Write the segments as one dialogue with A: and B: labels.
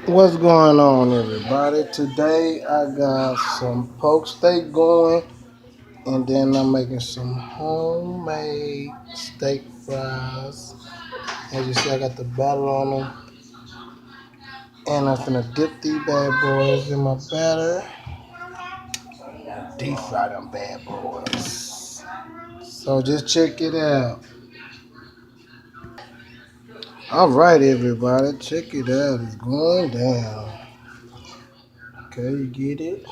A: What's going on, everybody? Today I got some pork steak going, and then I'm making some homemade steak fries. As you see, I got the batter on them, and I'm gonna dip these bad boys in my batter. Deep fry them bad boys. So just check it out. All right, everybody, check it out. It's going down. Okay, you get it?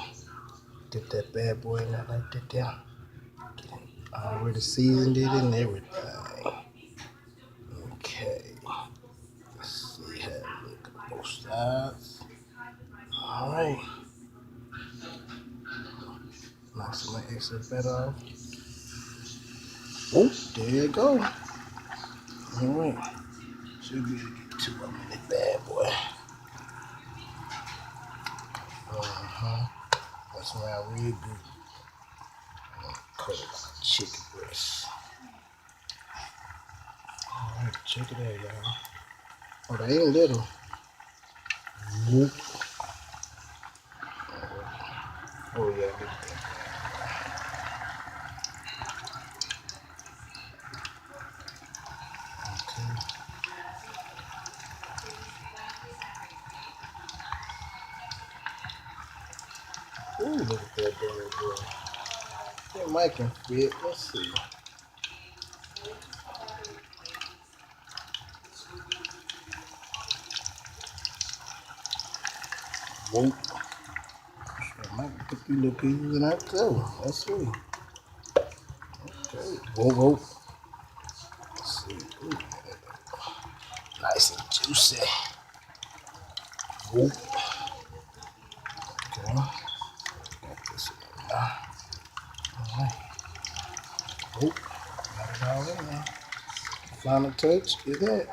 A: Dip that bad boy in there like that down. Already seasoned it and everything. Okay. Let's see how it look on both sides. Alright. Knock some of the extra fat off. Oh, there you go. Alright. Should be able to get two of them in that bad boy. That's around real good. I'm gonna cut it like a chicken breast. Alright, check it out, y'all. Oh, they ain't little. Whoop. Oh, yeah, look at that. Okay. Ooh, look at that bad boy. That mic can fit. Let's see. Whoop. That might put a few little pieces in that too. Let's see. Okay. Whoa, whoa. Let's see. Ooh. Nice and juicy. Whoop. Okay. Got this in there. Alright. Whoop. Got it all in there. Final touch is that.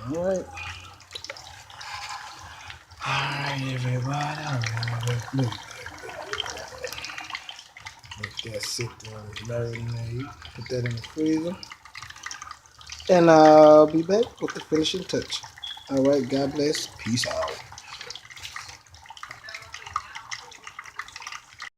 A: Alright. Alright, everybody. Alright. Look. Let that sit there and marinate. Put that in the freezer. And I'll be back with the finishing touch. Alright, God bless. Peace out.